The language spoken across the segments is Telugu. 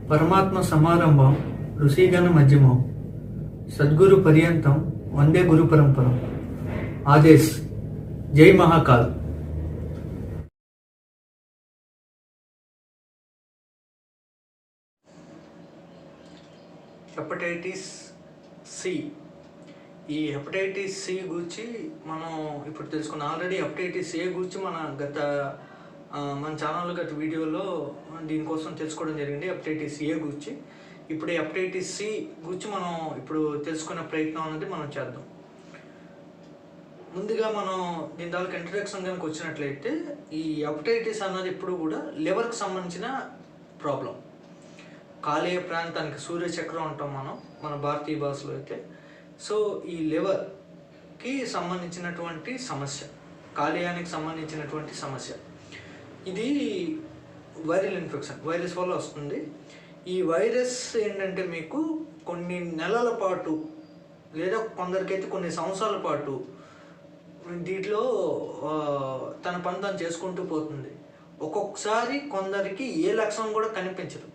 परमात्म समारंभम ऋषिगण मध्यमम सद्गुरु पर्यंतम वंदे गुरु परंपरम आदेश जय महाकाल। హెపటైటిస్ సి ఈ హెపటైటిస్ సి గురించి మనం ఇప్పుడు తెలుసుకున్నాం. ఆల్రెడీ హెపటైటిస్ ఏ గురించి మన ఛానల్లో గత వీడియోలో దీనికోసం తెలుసుకోవడం జరిగింది, హెపటైటిస్ ఏ గురించి. ఇప్పుడు హెపటైటిస్ సి గురించి మనం ఇప్పుడు తెలుసుకునే ప్రయత్నం అనేది మనం చేద్దాం. ముందుగా మనం దీని దానికి ఇంట్రడక్షన్ కనుక వచ్చినట్లయితే, ఈ హెపటైటిస్ అన్నది ఎప్పుడు కూడా లివర్కి సంబంధించిన ప్రాబ్లం. కాలేయ ప్రాంతానికి సూర్యచక్రం అంటాం మన భారతీయ భాషలో అయితే. సో ఈ లివర్కి సంబంధించినటువంటి సమస్య, కాలేయానికి సంబంధించినటువంటి సమస్య. ఇది వైరల్ ఇన్ఫెక్షన్, వైరస్ వల్ల వస్తుంది. ఈ వైరస్ ఏంటంటే మీకు కొన్ని నెలల పాటు లేదా కొందరికైతే కొన్ని సంవత్సరాల పాటు దీంట్లో తన పని తను చేసుకుంటూ పోతుంది. ఒక్కొక్కసారి కొందరికి ఏ లక్షణం కూడా కనిపించదు.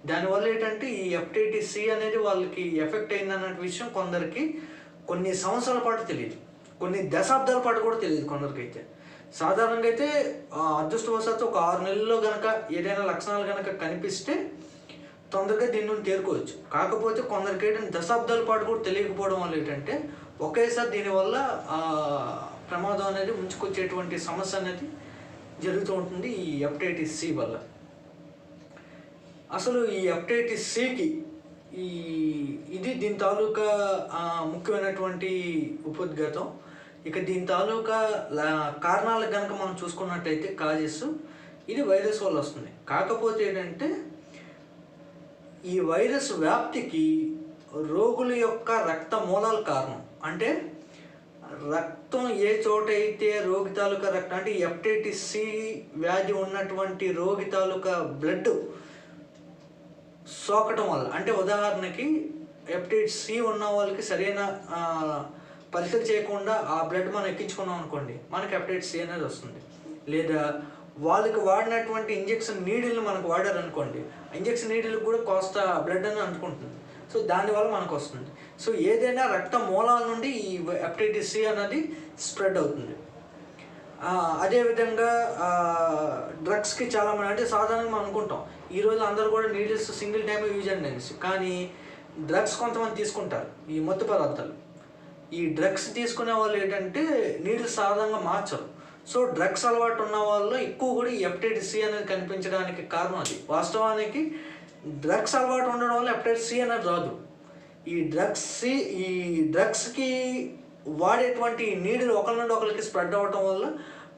దానివల్ల ఏంటంటే ఈ హెపటైటిస్ సి అనేది వాళ్ళకి ఎఫెక్ట్ అయిందన్న విషయం కొందరికి కొన్ని సంవత్సరాల పాటు తెలియదు, కొన్ని దశాబ్దాల పాటు కూడా తెలియదు కొందరికైతే. సాధారణంగా అయితే అదృష్టవశాత్తు ఒక 6 నెలల్లో కనుక ఏదైనా లక్షణాలు కనుక కనిపిస్తే తొందరగా దీని నుండి తేరుకోవచ్చు. కాకపోతే కొందరికి ఏంటంటే దశాబ్దాల పాటు కూడా తెలియకపోవడం వల్ల ఏంటంటే ఒకేసారి దీనివల్ల ప్రమాదం అనేది ముంచుకొచ్చేటువంటి సమస్య అనేది జరుగుతూ ఉంటుంది ఈ హెపటైటిస్ సి వల్ల. అసలు ఈ హెపటైటిస్ సికి ఇది దీని తాలూకా ముఖ్యమైనటువంటి ఉపోద్ఘాతం. ఇక దీని తాలూకా కారణాలు కనుక మనం చూసుకున్నట్టయితే కాజెస్, ఇది వైరస్ వల్ల వస్తుంది. కాకపోతే ఏంటంటే ఈ వైరస్ వ్యాప్తికి రోగుల యొక్క రక్త మూలాలు కారణం. అంటే రక్తం ఏ చోట అయితే రోగి తాలూకా రక్తం, అంటే హెపటైటిస్ సి వ్యాధి ఉన్నటువంటి రోగి తాలూకా బ్లడ్ సోకటం వల్ల, అంటే ఉదాహరణకి హెపటైటిస్ సి ఉన్న వాళ్ళకి సరైన పరీక్షలు చేయకుండా ఆ బ్లడ్ మనం ఎక్కించుకున్నాం అనుకోండి, మనకి హెపటైటిస్ సి అనేది వస్తుంది. లేదా వాళ్ళకి వాడినటువంటి ఇంజెక్షన్ నీడిల్ని మనకు వాడారనుకోండి, ఇంజెక్షన్ నీడిల్కి కూడా కాస్త బ్లడ్ అని అంటుకుంటుంది. సో దానివల్ల మనకు వస్తుంది. సో ఏదైనా రక్త మూలాల నుండి ఈ హెపటైటిస్ సి అనేది స్ప్రెడ్ అవుతుంది. అదేవిధంగా డ్రగ్స్కి చాలామంది, అంటే సాధారణంగా మనం అనుకుంటాం ఈరోజు అందరూ కూడా నీడిల్స్ సింగిల్ టైం యూజ్ అండి, కానీ డ్రగ్స్ కొంతమంది తీసుకుంటారు, ఈ మత్తు పదార్థాలు. ఈ డ్రగ్స్ తీసుకునే వాళ్ళు ఏంటంటే నీడిల్స్ సాధారణంగా మార్చరు. సో డ్రగ్స్ అలవాటు ఉన్న వాళ్ళు ఎక్కువ కూడా ఈ హెపటైటిస్ సి అనేది కనిపించడానికి కారణం అది. వాస్తవానికి డ్రగ్స్ అలవాటు ఉండడం వల్ల హెపటైటిస్ సి అనేది రాదు. ఈ డ్రగ్స్కి వాడేటువంటి నీడిల్ ఒకరి నుండి ఒకరికి స్ప్రెడ్ అవ్వటం వల్ల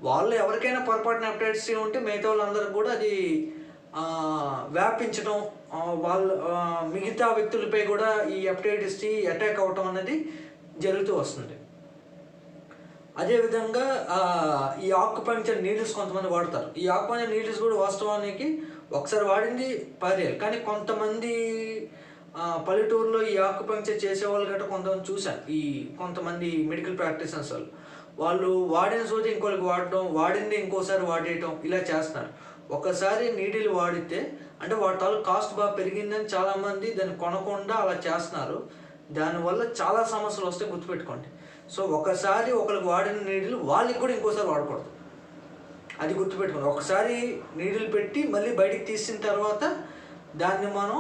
వాళ్ళు ఎవరికైనా పొరపాటున హెపటైటిస్ సి ఉంటే మిగతా వాళ్ళందరికీ కూడా అది వ్యాపించడం, వాళ్ళు మిగతా వ్యక్తులపై కూడా ఈ హెపటైటిస్ సి అటాక్ అవ్వటం అనేది జరుగుతూ వస్తుంది. అదేవిధంగా ఈ ఆక్యుపంక్చర్ నీడిల్స్ కొంతమంది వాడతారు. ఈ ఆక్యుపంక్చర్ నీడిల్స్ కూడా వాస్తవానికి ఒకసారి వాడింది పారేయాలి. కానీ కొంతమంది పల్లెటూరులో ఈ ఆక్యుపంక్చర్ చేసేవాళ్ళు గట్రా కొంతమంది చూశాను. ఈ కొంతమంది మెడికల్ ప్రాక్టీషనర్స్ వాళ్ళు వాడిన సోది ఇంకోళ్ళకి వాడడం, వాడింది ఇంకోసారి వాడేయటం, ఇలా చేస్తున్నారు. ఒకసారి నీడిల్ వాడితే అంటే వాటి తాలూకు కాస్ట్ బాగా పెరిగిందని చాలామంది దాన్ని కొనకుండా అలా చేస్తున్నారు. దానివల్ల చాలా సమస్యలు వస్తే గుర్తుపెట్టుకోండి. సో ఒకసారి ఒకరికి వాడిన నీడిల్ వాళ్ళకి కూడా ఇంకోసారి వాడకూడదు, అది గుర్తుపెట్టుకోండి. ఒకసారి నీడిల్ పెట్టి మళ్ళీ బయటికి తీసిన తర్వాత దాన్ని మనం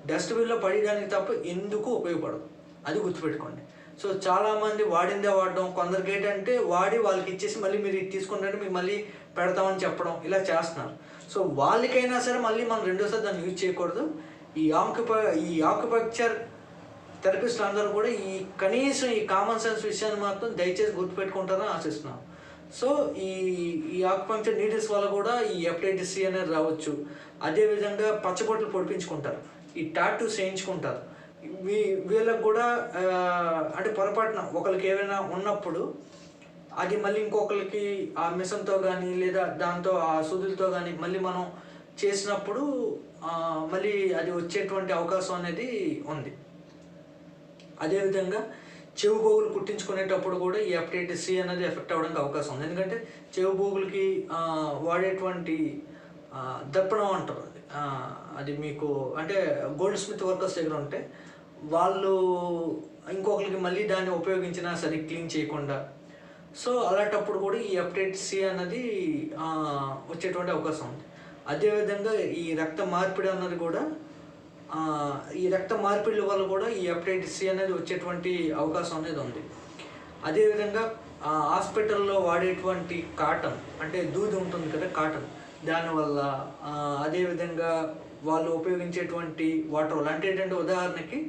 డస్ట్బిన్లో పడేయడానికి తప్ప ఎందుకు ఉపయోగపడదు, అది గుర్తుపెట్టుకోండి. సో చాలామంది వాడిందే వాడడం, కొందరికి ఏంటంటే వాడి వాళ్ళకి ఇచ్చేసి మళ్ళీ మీరు ఇది తీసుకుంటే మీకు మళ్ళీ పెడతామని చెప్పడం ఇలా చేస్తున్నారు. సో వాళ్ళకైనా సరే మళ్ళీ మనం రెండోసారి దాన్ని యూజ్ చేయకూడదు. ఈ ఆక్యుపంక్చర్ థెరపిస్ట్ అందరూ కూడా కనీసం ఈ కామన్ సెన్స్ విషయాన్ని మాత్రం దయచేసి గుర్తుపెట్టుకుంటారని ఆశిస్తున్నాను. సో ఈ ఆక్యుపంక్చర్ నీడిల్స్ వల్ల కూడా ఈ హెపటైటిస్ సి అనేది రావచ్చు. అదేవిధంగా పచ్చబొట్లు పొడిపించుకుంటారు, ఈ టాటూస్ చేయించుకుంటారు. వీళ్ళకి కూడా అంటే పొరపాటున ఒకరికి ఏమైనా ఉన్నప్పుడు అది మళ్ళీ ఇంకొకరికి ఆ మిషన్తో కానీ లేదా దాంతో ఆ సూదులతో కానీ మళ్ళీ మనం చేసినప్పుడు మళ్ళీ అది వచ్చేటువంటి అవకాశం అనేది ఉంది. అదేవిధంగా చెవి పోగులు కుట్టించుకునేటప్పుడు కూడా ఈ హెపటైటిస్ సి అనేది ఎఫెక్ట్ అవ్వడానికి అవకాశం ఉంది. ఎందుకంటే చెవి పోగులకి వాడేటువంటి దర్పణం అంటారు, అది మీకు అంటే గోల్డ్ స్మిత్ వర్కర్స్ దగ్గర ఉంటే వాళ్ళు ఇంకొకరికి మళ్ళీ దాన్ని ఉపయోగించినా సరే క్లీన్ చేయకుండా, సో అలాంటప్పుడు కూడా ఈ హెపటైటిస్ సి అన్నది వచ్చేటువంటి అవకాశం ఉంది. అదేవిధంగా ఈ రక్త మార్పిడి అన్నది కూడా ఈ రక్త మార్పిడి వల్ల కూడా ఈ హెపటైటిస్ సి అనేది వచ్చేటువంటి అవకాశం అనేది ఉంది. అదేవిధంగా హాస్పిటల్లో వాడేటువంటి కాటన్ అంటే దూది ఉంటుంది కదా, కాటన్, దానివల్ల అదేవిధంగా వాళ్ళు ఉపయోగించేటువంటి వాటర్ అంటే ఏంటంటే ఉదాహరణకి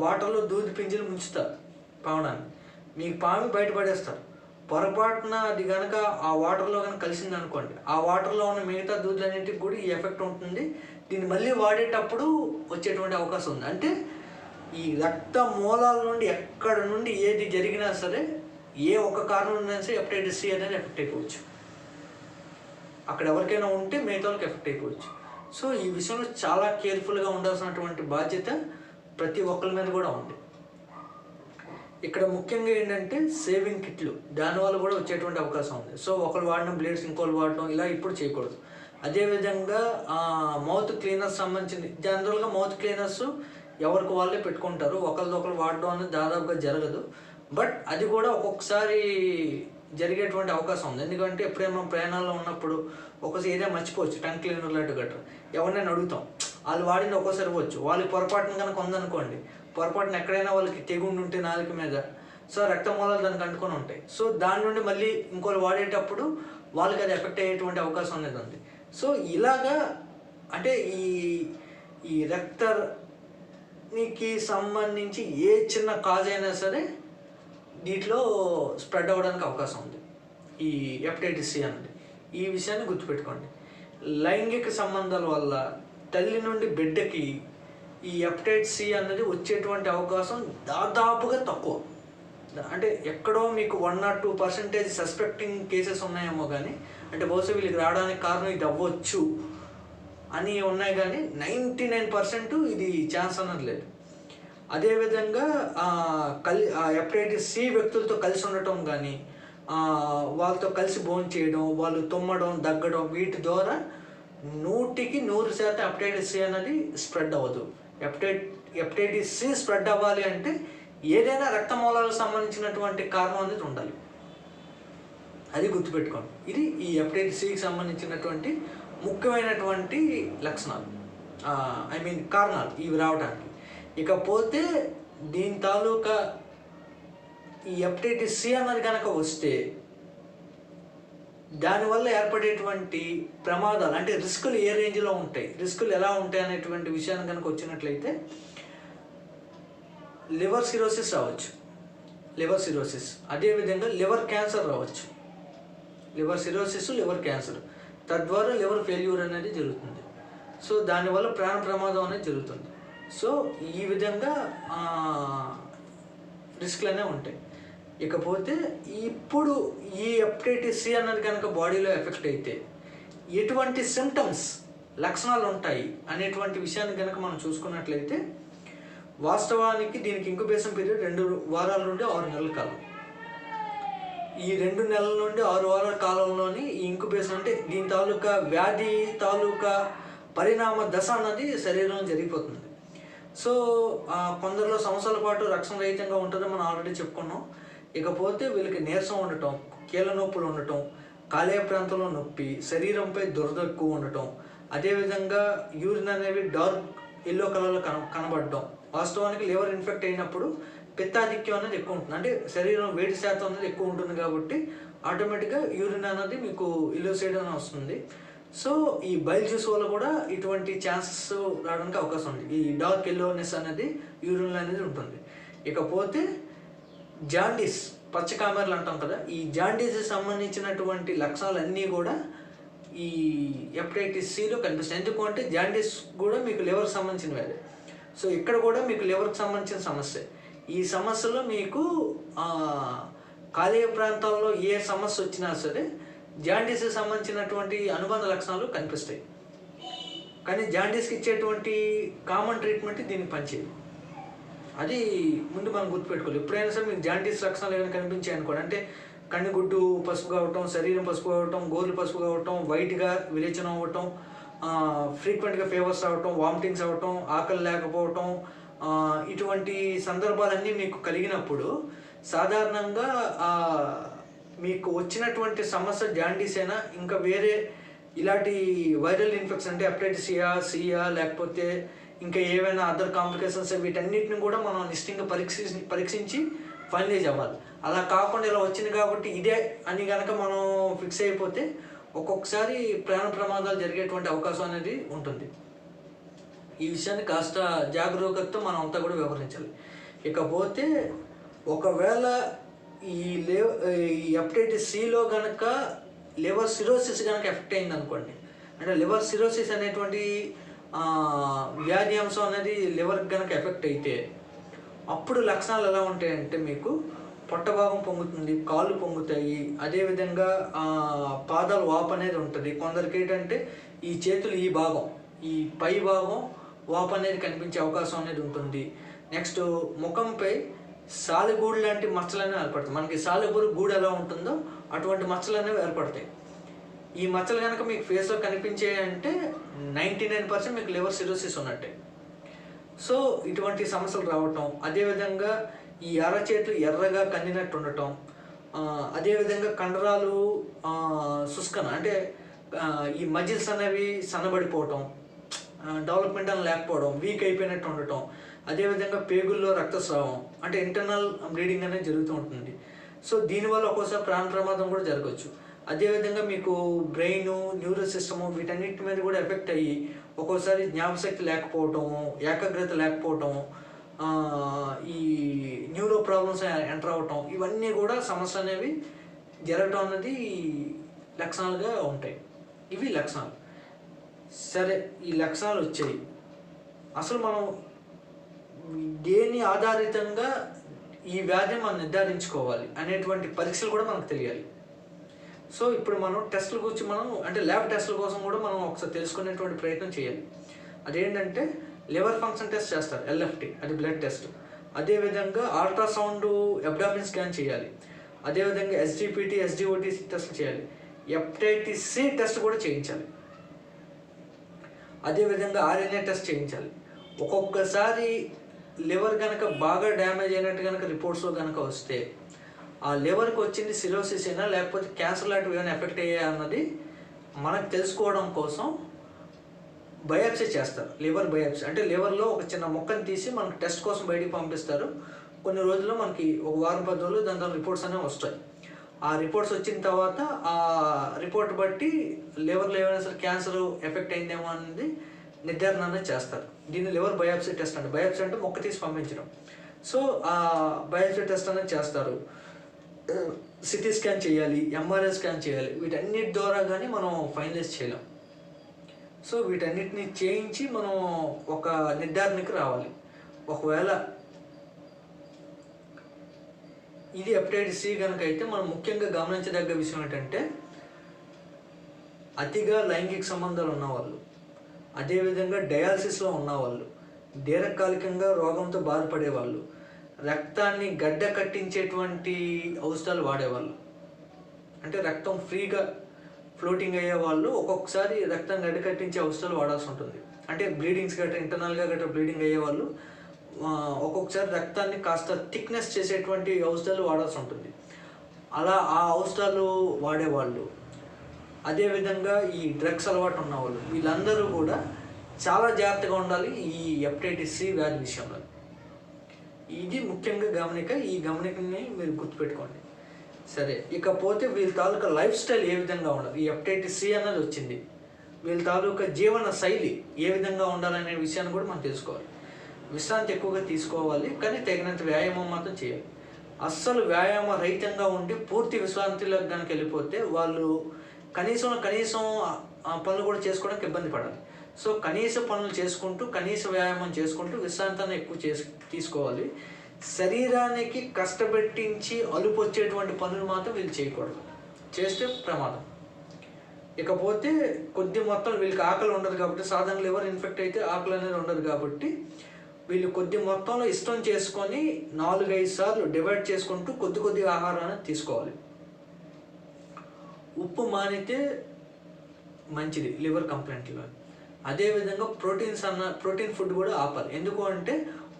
వాటర్లో దూది పింజలు ముంచుతారు పావడాన్ని, మీకు పాము బయటపడేస్తారు. పొరపాటున అది కనుక ఆ వాటర్లో కనుక కలిసింది అనుకోండి, ఆ వాటర్లో ఉన్న మిగతా దూదులన్నింటికి కూడా ఈ ఎఫెక్ట్ ఉంటుంది. దీన్ని మళ్ళీ వాడేటప్పుడు వచ్చేటువంటి అవకాశం ఉంది. అంటే ఈ రక్త మూలాల నుండి ఎక్కడ నుండి ఏది జరిగినా సరే ఏ ఒక్క కారణం ఉన్నా సరే హెపటైటిస్ సి అనేది ఎఫెక్ట్ అయిపోవచ్చు. అక్కడ ఎవరికైనా ఉంటే మిగతా వాళ్ళకి ఎఫెక్ట్ అయిపోవచ్చు. సో ఈ విషయంలో చాలా కేర్ఫుల్గా ఉండాల్సినటువంటి బాధ్యత ప్రతి ఒక్కరి మీద కూడా ఉంది. ఇక్కడ ముఖ్యంగా ఏంటంటే సేవింగ్ కిట్లు, దానివల్ల కూడా వచ్చేటువంటి అవకాశం ఉంది. సో ఒకరు వాడిన బ్లేడ్స్ ఇంకోళ్ళు వాడడం ఇలా ఇప్పుడు చేయకూడదు. అదేవిధంగా మౌత్ క్లీనర్స్ సంబంధించింది, జనరల్గా మౌత్ క్లీనర్స్ ఎవరికి వాళ్ళే పెట్టుకుంటారు, ఒకరు వాడడం అనేది దాదాపుగా జరగదు. బట్ అది కూడా ఒక్కొక్కసారి జరిగేటువంటి అవకాశం ఉంది. ఎందుకంటే ఎప్పుడైనా మనం ప్రయాణాల్లో ఉన్నప్పుడు ఒక్కోసారి ఏరియా మర్చిపోవచ్చు, టంగ్ క్లీనర్ లాంటి గట్రా ఎవరినైనా అడుగుతాం, వాళ్ళు వాడింది ఒక్కోసారి ఇవ్వచ్చు. వాళ్ళు పొరపాటున కనుక ఉందనుకోండి, పొరపాటున ఎక్కడైనా వాళ్ళకి తెగుండి ఉంటే నాలుక మీద, సో రక్త మూలాలు దానికి అంటుకొని ఉంటాయి. సో దాని నుండి మళ్ళీ ఇంకోళ్ళు వాడేటప్పుడు వాళ్ళకి అది ఎఫెక్ట్ అయ్యేటువంటి అవకాశం అనేది ఉంది. సో ఇలాగా అంటే ఈ రక్తానికి సంబంధించి ఏ చిన్న కాజ్ అయినా సరే దీంట్లో స్ప్రెడ్ అవ్వడానికి అవకాశం ఉంది ఈ హెపటైటిస్ సి అనేది. ఈ విషయాన్ని గుర్తుపెట్టుకోండి. లైంగిక సంబంధాల వల్ల తల్లి నుండి బిడ్డకి ఈ హెపటైటిస్ సి అనేది వచ్చేటువంటి అవకాశం దాదాపుగా తక్కువ. అంటే ఎక్కడో మీకు 1 or 2% సస్పెక్టింగ్ కేసెస్ ఉన్నాయేమో కానీ, అంటే బహుశా వీళ్ళకి రావడానికి కారణం ఇది అవ్వచ్చు అని ఉన్నాయి కానీ 99% ఇది ఛాన్స్ అన్నది లేదు. అదేవిధంగా హెపటైటిస్ సి వ్యక్తులతో కలిసి ఉండటం కానీ, వాళ్ళతో కలిసి భోజనం చేయడం, వాళ్ళు తుమ్మడం, దగ్గడం, వీటి ద్వారా 100% హెపటైటిస్ సి అనేది స్ప్రెడ్ అవ్వదు. హెపటైటిస్ సి స్ప్రెడ్ అవ్వాలి అంటే ఏదైనా రక్త మూలాలకు సంబంధించినటువంటి కారణం అనేది ఉండాలి. అది గుర్తుపెట్టుకోండి. ఇది ఈ హెపటైటిస్ సికి సంబంధించినటువంటి ముఖ్యమైనటువంటి లక్షణాలు, కారణాలు ఇవి రావడానికి. ఇకపోతే దీని తాలూకా ఈ హెపటైటిస్ సి అన్నది కనుక వస్తే దానివల్ల ఏర్పడేటువంటి ప్రమాదాలు అంటే రిస్కులు ఏ రేంజ్లో ఉంటాయి, రిస్కులు ఎలా ఉంటాయి అనేటువంటి విషయాన్ని కనుక వచ్చినట్లయితే లివర్ సిరోసిస్ రావచ్చు, లివర్ సిరోసిస్. అదేవిధంగా లివర్ క్యాన్సర్ రావచ్చు, లివర్ సిరోసిస్, లివర్ క్యాన్సర్. తద్వారా లివర్ ఫెయిల్యూర్ అనేది జరుగుతుంది. సో దానివల్ల ప్రాణ ప్రమాదం అనేది జరుగుతుంది. సో ఈ విధంగా రిస్క్లు అనేవి ఉంటాయి. ఇకపోతే ఇప్పుడు ఈ హెపటైటిస్ సి అన్నది కనుక బాడీలో ఎఫెక్ట్ అయితే ఎటువంటి సిమ్టమ్స్, లక్షణాలు ఉంటాయి అనేటువంటి విషయాన్ని కనుక మనం చూసుకున్నట్లయితే వాస్తవానికి దీనికి ఇంక్యుబేషన్ పీరియడ్ 2 వారాల నుండి 6 నెలల కాలం. ఈ 2 నెలల నుండి 6 వారాల కాలంలోని ఈ ఇంక్యుబేషన్ అంటే దీని తాలూకా వ్యాధి తాలూకా పరిణామ దశ అన్నది శరీరంలో జరిగిపోతుంది. సో కొందరిలో సంవత్సరాల పాటు రక్షణ రహితంగా ఉంటుందని మనం ఆల్రెడీ చెప్పుకున్నాం. ఇకపోతే వీళ్ళకి నీరసం ఉండటం, కీళ్ళ నొప్పులు ఉండటం, కాలేయ ప్రాంతంలో నొప్పి, శరీరంపై దురద ఎక్కువ ఉండటం, అదేవిధంగా యూరిన్ అనేవి డార్క్ ఎల్లో కలర్లో కనబడటం. వాస్తవానికి లివర్ ఇన్ఫెక్ట్ అయినప్పుడు పిత్తాధిక్యం అనేది ఎక్కువ ఉంటుంది, అంటే శరీరం వేడి శాతం అనేది ఎక్కువ ఉంటుంది కాబట్టి ఆటోమేటిక్గా యూరిన్ అనేది మీకు ఇల్యూసైడ్ అని వస్తుంది. సో ఈ బైల్ జ్యూస్ వల్ల కూడా ఇటువంటి ఛాన్సెస్ రావడానికి అవకాశం ఉంది. ఈ డార్క్ ఎల్లోనెస్ అనేది యూరిన్ అనేది ఉంటుంది. ఇకపోతే జాండీస్, పచ్చ కామెర్లు అంటాం కదా, ఈ జాండీస్కి సంబంధించినటువంటి లక్షణాలన్నీ కూడా ఈ హెపటైటిస్ సిలో కనిపిస్తాయి. ఎందుకంటే జాండీస్ కూడా మీకు లివర్కి సంబంధించిన వ్యాధి. సో ఇక్కడ కూడా మీకు లివర్కి సంబంధించిన సమస్య. ఈ సమస్యలో మీకు కాలేయ ప్రాంతాల్లో ఏ సమస్య వచ్చినా సరే జాండీస్కి సంబంధించినటువంటి అనుబంధ లక్షణాలు కనిపిస్తాయి. కానీ జాండీస్కి ఇచ్చేటువంటి కామన్ ట్రీట్మెంట్ దీనికి పనిచేయదు. అది ముందు మనం గుర్తుపెట్టుకోవాలి. ఎప్పుడైనా సరే మీకు జాండీస్ లక్షణాలు ఏమైనా కనిపించాయి అనుకోండి, అంటే కన్నుగుడ్డు పసుపు కావటం, శరీరం పసుపు కావటం, గోర్లు పసుపు కావటం, వైట్గా విరేచనం అవ్వటం, ఫ్రీక్వెంట్గా ఫీవర్స్ రావటం, వామిటింగ్స్ అవ్వటం, ఆకలి లేకపోవటం, ఇటువంటి సందర్భాలన్నీ మీకు కలిగినప్పుడు సాధారణంగా మీకు వచ్చినటువంటి సమస్య జాండీస్ అయినా ఇంకా వేరే ఇలాంటి వైరల్ ఇన్ఫెక్షన్ అంటే హెపటైటిస్ సియా లేకపోతే ఇంకా ఏవైనా అదర్ కాంప్లికేషన్స్ వీటన్నిటిని కూడా మనం నిశ్చితంగా పరీక్షించి ఫైనలైజ్ అవ్వాలి. అలా కాకుండా ఇలా వచ్చింది కాబట్టి ఇదే అని కనుక మనం ఫిక్స్ అయిపోతే ఒక్కొక్కసారి ప్రాణ ప్రమాదాలు జరిగేటువంటి అవకాశం అనేది ఉంటుంది. ఈ విషయాన్ని కాస్త జాగరూకతతో మనం అంతా కూడా వ్యవహరించాలి. ఇకపోతే ఒకవేళ ఈ హెపటైటిస్ సిలో కనుక లివర్ సిరోసిస్ కనుక ఎఫెక్ట్ అయింది అనుకోండి, అంటే లివర్ సిరోసిస్ అనేటువంటి వ్యాధి అంశం అనేది లివర్కి కనుక ఎఫెక్ట్ అయితే అప్పుడు లక్షణాలు ఎలా ఉంటాయంటే మీకు పొట్ట భాగం పొంగుతుంది, కాళ్ళు పొంగుతాయి, అదేవిధంగా పాదాలు వాపు అనేది ఉంటుంది. కొందరికి ఏంటంటే ఈ చేతులు ఈ భాగం, ఈ పై భాగం వాపు అనేది కనిపించే అవకాశం అనేది ఉంటుంది. నెక్స్ట్ ముఖంపై సాలెగూడు లాంటి మచ్చలు అనేవి ఏర్పడతాయి. మనకి సాలెగూడు గూడు ఎలా ఉంటుందో అటువంటి మచ్చలు అనేవి ఏర్పడతాయి. ఈ మచ్చలు కనుక మీకు ఫేస్లో కనిపించాయంటే 99% మీకు లివర్ సిరోసిస్ ఉన్నట్టే. సో ఇటువంటి సమస్యలు రావటం, అదేవిధంగా ఈ అరచేతులు ఎర్రగా కందినట్టు ఉండటం, అదేవిధంగా కండరాలు శుష్కన అంటే ఈ మజిల్స్ అనేవి సన్నబడిపోవటం, డెవలప్మెంట్ అని లేకపోవడం, వీక్ అయిపోయినట్టు ఉండటం, అదేవిధంగా పేగుల్లో రక్తస్రావం అంటే ఇంటర్నల్ బ్లీడింగ్ అనేది జరుగుతూ ఉంటుంది. సో దీనివల్ల ఒక్కోసారి ప్రాణ ప్రమాదం కూడా జరగవచ్చు. అదేవిధంగా మీకు బ్రెయిన్, న్యూరో సిస్టము వీటన్నిటి మీద కూడా ఎఫెక్ట్ అయ్యి ఒక్కోసారి జ్ఞాపశక్తి లేకపోవటము, ఏకాగ్రత లేకపోవటం, ఈ న్యూరో ప్రాబ్లమ్స్ ఎంటర్ అవ్వటం, ఇవన్నీ కూడా సమస్యలు అనేవి జరగటం అనేది లక్షణాలుగా ఉంటాయి. ఇవి లక్షణాలు. సరే, ఈ లక్షణాలు వచ్చాయి, అసలు మనం దేని ఆధారితంగా ఈ వ్యాధిని మనం నిర్ధారించుకోవాలి అనేటువంటి పరీక్షలు కూడా మనకు తెలియాలి. సో ఇప్పుడు మనం టెస్టుల గురించి మనం అంటే ల్యాబ్ టెస్టుల కోసం కూడా మనం ఒకసారి తెలుసుకునేటువంటి ప్రయత్నం చేయాలి. అదేంటంటే లివర్ ఫంక్షన్ టెస్ట్ చేస్తారు, LFT, అది బ్లడ్ టెస్ట్. అదేవిధంగా అల్ట్రాసౌండ్ అబ్డామిన్ స్కాన్ చేయాలి. అదేవిధంగా SGPT, SGOT టెస్ట్ చేయాలి. హెపటైటిస్ C టెస్ట్ కూడా చేయించాలి. అదేవిధంగా RNA టెస్ట్ చేయించాలి. ఒక్కొక్కసారి లివర్ కనుక బాగా డ్యామేజ్ అయినట్టు కనుక రిపోర్ట్స్లో కనుక వస్తే ఆ లివర్కి వచ్చింది సిరోసిస్ అయినా లేకపోతే క్యాన్సర్ లాంటివి ఏమైనా ఎఫెక్ట్ అయ్యాయి అన్నది మనకు తెలుసుకోవడం కోసం బయాప్సీ చేస్తారు. లివర్ బయాప్సీ అంటే లివర్లో ఒక చిన్న మొక్కను తీసి మనకు టెస్ట్ కోసం బయటికి పంపిస్తారు. కొన్ని రోజుల్లో మనకి ఒక వారం 10 రోజులు దాని రిపోర్ట్స్ అనేవి వస్తాయి. ఆ రిపోర్ట్స్ వచ్చిన తర్వాత ఆ రిపోర్ట్ బట్టి లివర్లో ఏమైనా సరే క్యాన్సర్ ఎఫెక్ట్ అయిందేమో అనేది నిర్ధారణ అనేది చేస్తారు. దీన్ని లివర్ బయాప్సీ టెస్ట్ అంటే, బయాప్సీ అంటే మొక్క తీసి పంపించడం. సో ఆ బయాప్సీ టెస్ట్ అనేది చేస్తారు. సిటీ స్కాన్ చేయాలి, MRI స్కాన్ చేయాలి. వీటన్నిటి ద్వారా కానీ మనం ఫైనలైజ్ చేయలేం. సో వీటన్నిటిని చేయించి మనం ఒక నిర్ధారణకి రావాలి. ఒకవేళ ఇది హెపటైటిస్ C కనుక అయితే మనం ముఖ్యంగా గమనించదగ్గ విషయం ఏంటంటే అతిగా లైంగిక సంబంధాలు ఉన్నవాళ్ళు, అదేవిధంగా డయాలసిస్లో ఉన్నవాళ్ళు, దీర్ఘకాలికంగా రోగంతో బాధపడేవాళ్ళు, రక్తాన్ని గడ్డ కట్టించేటువంటి ఔషధాలు వాడేవాళ్ళు, అంటే రక్తం ఫ్రీగా ఫ్లోటింగ్ అయ్యే వాళ్ళు ఒక్కొక్కసారి రక్తం గడ్డ కట్టించే ఔషధాలు వాడాల్సి ఉంటుంది. అంటే బ్లీడింగ్స్ గట్రా ఇంటర్నల్గా గట్రా బ్లీడింగ్ అయ్యేవాళ్ళు ఒక్కొక్కసారి రక్తాన్ని కాస్త థిక్నెస్ చేసేటువంటి ఔషధాలు వాడాల్సి ఉంటుంది. అలా ఆ ఔషధాలు వాడేవాళ్ళు, అదేవిధంగా ఈ డ్రగ్స్ అలవాటు ఉన్నవాళ్ళు, వీళ్ళందరూ కూడా చాలా జాగ్రత్తగా ఉండాలి ఈ హెపటైటిస్ C వ్యాధి విషయంలో. ఇది ముఖ్యంగా గమనిక. ఈ గమనికని మీరు గుర్తుపెట్టుకోండి. సరే, ఇకపోతే వీళ్ళ తాలూకా లైఫ్ స్టైల్ ఏ విధంగా ఉండాలి, ఈ హెపటైటిస్ సి అన్నది వచ్చింది, వీళ్ళ తాలూకా జీవన శైలి ఏ విధంగా ఉండాలనే విషయాన్ని కూడా మనం తెలుసుకోవాలి. విశ్రాంతి ఎక్కువగా తీసుకోవాలి, కానీ తగినంత వ్యాయామం మాత్రం చేయాలి. అస్సలు వ్యాయామ రహితంగా ఉండి పూర్తి విశ్రాంతిలోకి కనుక వెళ్ళిపోతే వాళ్ళు కనీసం పనులు కూడా చేసుకోవడానికి ఇబ్బంది పడాలి. సో కనీస పనులు చేసుకుంటూ, కనీస వ్యాయామం చేసుకుంటూ విశ్రాంతాన్ని ఎక్కువ తీసుకోవాలి. శరీరానికి కష్టపెట్టించి అలుపు వచ్చేటువంటి పనులు మాత్రం వీళ్ళు చేయకూడదు, చేస్తే ప్రమాదం. ఇకపోతే కొద్ది మొత్తం వీళ్ళకి ఆకలి ఉండదు కాబట్టి, సాధారణ లివర్ ఇన్ఫెక్ట్ అయితే ఆకలి అనేది ఉండదు కాబట్టి వీళ్ళు కొద్ది మొత్తంలో ఇష్టం చేసుకొని 4-5 సార్లు డివైడ్ చేసుకుంటూ కొద్ది ఆహారాన్ని తీసుకోవాలి. ఉప్పు మానితే మంచిది లివర్ కంప్లైంట్లో. అదేవిధంగా ప్రోటీన్ ఫుడ్ కూడా ఆపాలి. ఎందుకు అంటే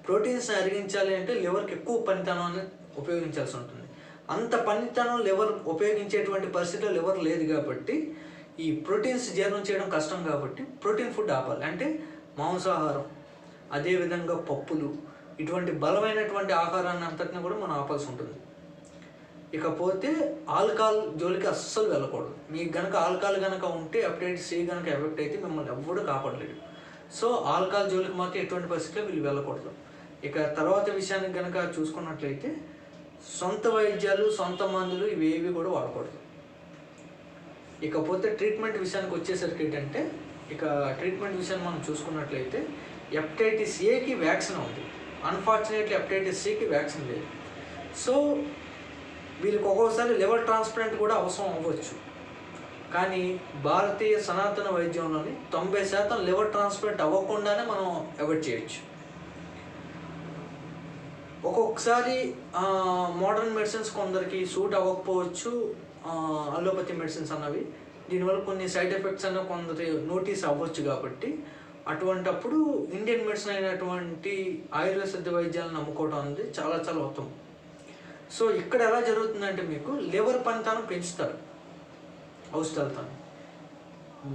ప్రోటీన్స్ అరిగించాలి అంటే లివర్కి ఎక్కువ పనితనాన్ని ఉపయోగించాల్సి ఉంటుంది. అంత పనితనం లివర్ ఉపయోగించేటువంటి పరిస్థితిలో లివర్ లేదు కాబట్టి ఈ ప్రోటీన్స్ జీర్ణం చేయడం కష్టం కాబట్టి ప్రోటీన్ ఫుడ్ ఆపాలి. అంటే మాంసాహారం, అదేవిధంగా పప్పులు, ఇటువంటి బలమైనటువంటి ఆహారాన్ని అంతటిని కూడా మనం ఆపాల్సి ఉంటుంది. ఇకపోతే ఆల్కహాల్ జోలికి అస్సలు వెళ్ళకూడదు. మీకు కనుక ఆల్కహాల్ కనుక ఉంటే హెపటైటిస్ సి కనుక ఎఫెక్ట్ అయితే మిమ్మల్ని ఎవ్వడూ కాపాడలేడు. సో ఆల్కహాల్ జోలికి మాత్రం ఎటువంటి పరిస్థితుల్లో వీళ్ళు వెళ్ళకూడదు. ఇక తర్వాత విషయానికి కనుక చూసుకున్నట్లయితే సొంత వైద్యాలు, సొంత మందులు ఇవేవి కూడా వాడకూడదు. ఇకపోతే ట్రీట్మెంట్ విషయానికి వచ్చేసరికి ఏంటంటే, ట్రీట్మెంట్ విషయాన్ని మనం చూసుకున్నట్లయితే హెపటైటిస్ ఏకి వ్యాక్సిన్ ఉంది, అన్ఫార్చునేట్లీ హెపటైటిస్ సికి వ్యాక్సిన్ లేదు. సో వీళ్ళకి ఒక్కోసారి లివర్ ట్రాన్స్ప్లాంట్ కూడా అవసరం అవ్వచ్చు. కానీ భారతీయ సనాతన వైద్యంలోని 90% లివర్ ట్రాన్స్ప్లాంట్ అవ్వకుండానే మనం అవాయిడ్ చేయొచ్చు. ఒక్కొక్కసారి మోడర్న్ మెడిసిన్స్ కొందరికి సూట్ అవ్వకపోవచ్చు, అలోపతి మెడిసిన్స్ అన్నవి. దీనివల్ల కొన్ని సైడ్ ఎఫెక్ట్స్ అన్న కొందరి నోటీస్ అవ్వచ్చు. కాబట్టి అటువంటప్పుడు ఇండియన్ మెడిసిన్ అయినటువంటి ఆయుర్వేద సిద్ధ వైద్యాలను నమ్ముకోవడం అనేది చాలా చాలా ఉత్తమం. సో ఇక్కడ ఎలా జరుగుతుందంటే, మీకు లివర్ పనితనం పెంచుతారు ఔషధాలతో.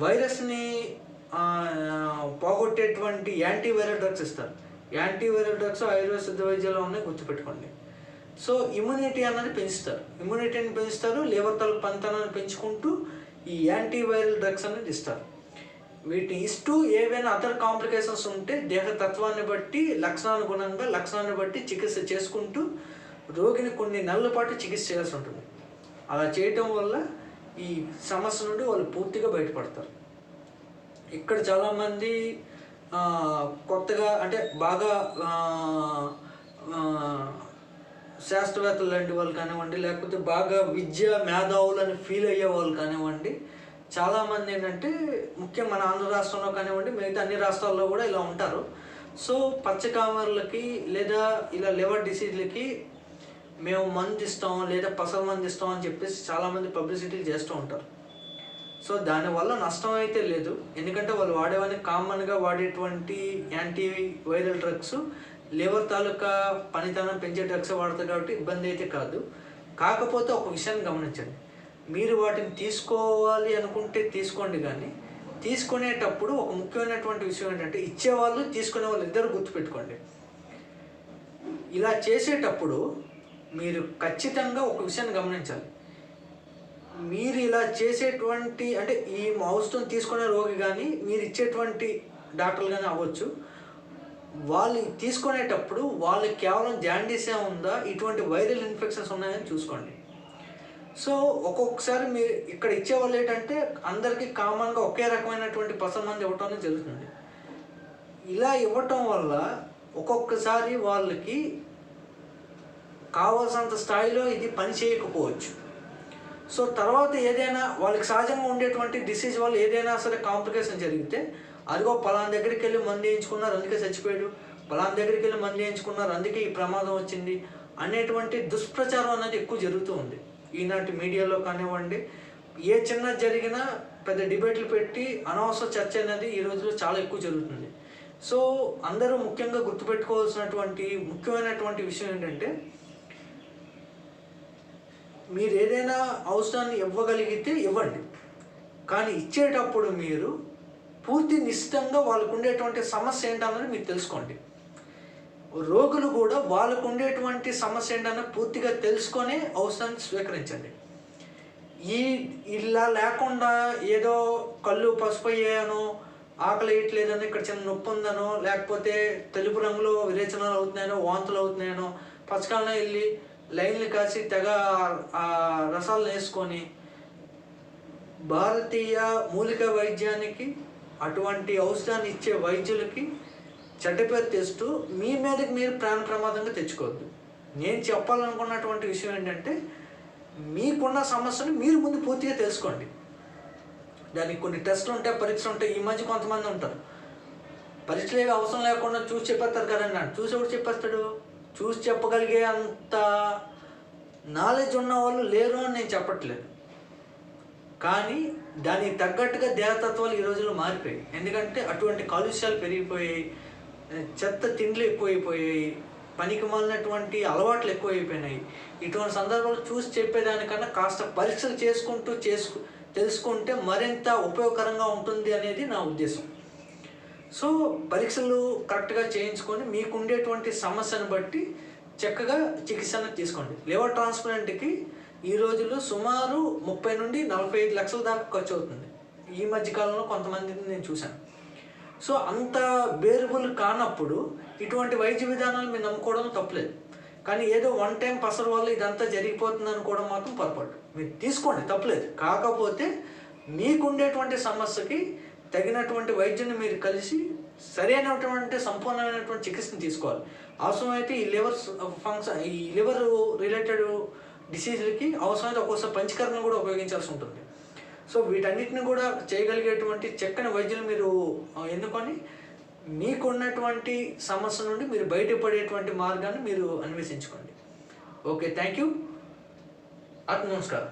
వైరస్ని పోగొట్టేటువంటి యాంటీవైరల్ డ్రగ్స్ ఇస్తారు. యాంటీవైరల్ డ్రగ్స్ ఆయుర్వేద సిద్ధ వైద్యంలో ఉన్నాయి, గుర్తుపెట్టుకోండి. సో ఇమ్యూనిటీ అన్నది పెంచుతారు, ఇమ్యూనిటీని పెంచుతారు, లివర్ తల పనితనాన్ని పెంచుకుంటూ ఈ యాంటీవైరల్ డ్రగ్స్ అనేది ఇస్తారు. వీటిని ఇస్తూ ఏవైనా అదర్ కాంప్లికేషన్స్ ఉంటే దేహతత్వాన్ని బట్టి లక్షణాన్ని బట్టి చికిత్స చేసుకుంటూ రోగిని కొన్ని నెలల పాటు చికిత్స చేయాల్సి ఉంటుంది. అలా చేయటం వల్ల ఈ సమస్య నుండి వాళ్ళు పూర్తిగా బయటపడతారు. ఇక్కడ చాలామంది కొత్తగా అంటే బాగా శాస్త్రవేత్తలు లాంటి వాళ్ళు కానివ్వండి, లేకపోతే బాగా విద్య మేధావులని ఫీల్ అయ్యే వాళ్ళు కానివ్వండి, చాలామంది ఏంటంటే ముఖ్యంగా మన ఆంధ్ర రాష్ట్రంలో కానివ్వండి, మిగతా అన్ని రాష్ట్రాల్లో కూడా ఇలా ఉంటారు. సో పచ్చకామర్లకి లేదా ఇలా లివర్ డిసీజ్లకి మేము మందు ఇస్తాం లేదా పసల మందు ఇస్తాం అని చెప్పేసి చాలామంది పబ్లిసిటీలు చేస్తూ ఉంటారు. సో దానివల్ల నష్టం అయితే లేదు, ఎందుకంటే వాళ్ళు వాడేవన్నీ కామన్గా వాడేటువంటి యాంటీ వైరల్ డ్రగ్స్ లివర్ తాలూకా పనితనం పెంచే డ్రగ్స్ వాడతారు కాబట్టి ఇబ్బంది అయితే కాదు. కాకపోతే ఒక విషయాన్ని గమనించండి, మీరు వాటిని తీసుకోవాలి అనుకుంటే తీసుకోండి, కానీ తీసుకునేటప్పుడు ఒక ముఖ్యమైనటువంటి విషయం ఏంటంటే ఇచ్చేవాళ్ళు తీసుకునే వాళ్ళు ఇద్దరు గుర్తుపెట్టుకోండి. ఇలా చేసేటప్పుడు మీరు ఖచ్చితంగా ఒక విషయాన్ని గమనించాలి. మీరు ఇలా చేసేటువంటి అంటే ఈ ఔషధం తీసుకునే రోగి కానీ మీరు ఇచ్చేటువంటి డాక్టర్లు కానీ అవ్వచ్చు, వాళ్ళు తీసుకునేటప్పుడు వాళ్ళకి కేవలం జాండీసే ఉందా, ఇటువంటి వైరల్ ఇన్ఫెక్షన్స్ ఉన్నాయని చూసుకోండి. సో ఒక్కొక్కసారి మీరు ఇక్కడ ఇచ్చేవాళ్ళు ఏంటంటే అందరికీ కామన్గా ఒకే రకమైనటువంటి పసల మంది ఇవ్వటం అనేది జరుగుతుంది. ఇలా ఇవ్వటం వల్ల ఒక్కొక్కసారి వాళ్ళకి కావాల్సినంత స్థాయిలో ఇది పని చేయకపోవచ్చు. సో తర్వాత ఏదైనా వాళ్ళకి సహజంగా ఉండేటువంటి డిసీజ్ వల్ల ఏదైనా సరే కాంప్లికేషన్ జరిగితే, అదిగో పలానా దగ్గరికి వెళ్ళి మందు వేయించుకున్నారు అందుకే చచ్చిపోయాడు, పలానా దగ్గరికి వెళ్ళి మందు వేయించుకున్నారు అందుకే ఈ ప్రమాదం వచ్చింది అనేటువంటి దుష్ప్రచారం అనేది ఎక్కువ జరుగుతూ ఉంది. ఈనాటి మీడియాలో కానివ్వండి, ఏ చిన్న జరిగినా పెద్ద డిబేట్లు పెట్టి అనవసర చర్చ అనేది ఈ రోజుల్లో చాలా ఎక్కువ జరుగుతుంది. సో అందరూ ముఖ్యంగా గుర్తుపెట్టుకోవాల్సినటువంటి ముఖ్యమైనటువంటి విషయం ఏంటంటే, మీరు ఏదైనా ఔషధాన్ని ఇవ్వగలిగితే ఇవ్వండి, కానీ ఇచ్చేటప్పుడు మీరు పూర్తి నిశ్చితంగా వాళ్ళకు ఉండేటువంటి సమస్య ఏంటన్నది మీరు తెలుసుకోండి. రోగులు కూడా వాళ్ళకు ఉండేటువంటి సమస్య ఏంటన్నా పూర్తిగా తెలుసుకొని ఔషధాన్ని స్వీకరించండి. ఇలా లేకుండా ఏదో కళ్ళు పసుపు అయ్యానో, ఆకలి వేయట్లేదనో, ఇక్కడ చిన్న నొప్పి ఉందనో, లేకపోతే తెలుపు రంగులో విరేచనాలు అవుతున్నాయనో, వాంతులు అవుతున్నాయనో, పచ్చకాలన వెళ్ళి లైన్లు కాసి తెగ రసాలు వేసుకొని భారతీయ మూలిక వైద్యానికి అటువంటి ఔషధాన్ని ఇచ్చే వైద్యులకి చెడ్డ పేరు తెస్తూ మీ మీదకి మీరు ప్రాణ ప్రమాదంగా తెచ్చుకోవద్దు. నేను చెప్పాలనుకున్నటువంటి విషయం ఏంటంటే, మీకున్న సమస్యను మీరు ముందు పూర్తిగా తెలుసుకోండి. దానికి కొన్ని టెస్టులు ఉంటాయి, పరీక్షలు ఉంటాయి. ఈ మధ్య కొంతమంది ఉంటారు, పరీక్షలు ఏవి అవసరం లేకుండా చూసి చెప్పేస్తారు కదండి. చూసి ఎవరు చెప్పేస్తాడు? చూసి చెప్పగలిగే అంత నాలెడ్జ్ ఉన్న వాళ్ళు లేరు అని నేను చెప్పట్లేదు. కానీ దానికి తగ్గట్టుగా దేవతత్వాలు ఈ రోజుల్లో మారిపోయాయి. ఎందుకంటే అటువంటి కాలుష్యాలు పెరిగిపోయాయి, చెత్త తిండ్లు ఎక్కువైపోయాయి, పనికి మాలినటువంటి అలవాట్లు ఎక్కువైపోయినాయి. ఇటువంటి సందర్భాలు చూసి చెప్పేదానికన్నా కాస్త పరీక్షలు చేసుకుంటూ తెలుసుకుంటే మరింత ఉపయోగకరంగా ఉంటుంది అనేది నా ఉద్దేశం. సో పరీక్షలు కరెక్ట్గా చేయించుకొని మీకు ఉండేటువంటి సమస్యను బట్టి చక్కగా చికిత్సను తీసుకోండి. లివర్ ట్రాన్స్ప్లాంట్కి ఈ రోజుల్లో సుమారు 30 నుండి 45 లక్షల దాకా ఖర్చు అవుతుంది. ఈ మధ్యకాలంలో కొంతమందిని నేను చూశాను. సో అంత బేరబుల్ కానప్పుడు ఇటువంటి వైద్య విధానాలు మీరు నమ్ముకోవడం తప్పలేదు. కానీ ఏదో వన్ టైం పసరు వల్ల ఇదంతా జరిగిపోతుంది అనుకోవడం మాత్రం పొరపాటు. మీరు తీసుకోండి, తప్పలేదు. కాకపోతే మీకుండేటువంటి సమస్యకి తగినటువంటి వైద్యుని మీరు కలిసి సరైనటువంటి సంపూర్ణమైనటువంటి చికిత్సను తీసుకోవాలి. అవసరమైతే ఈ లివర్ రిలేటెడ్ డిసీజులకి అవసరమైతే ఒక్కోసారి పంచకర్మను కూడా ఉపయోగించాల్సి ఉంటుంది. సో వీటన్నిటిని కూడా చేయగలిగేటువంటి చక్కని వైద్యులు మీరు ఎన్నుకొని మీకున్నటువంటి సమస్య నుండి మీరు బయటపడేటువంటి మార్గాన్ని మీరు అన్వేషించుకోండి. Okay, thank you. నమస్కారం.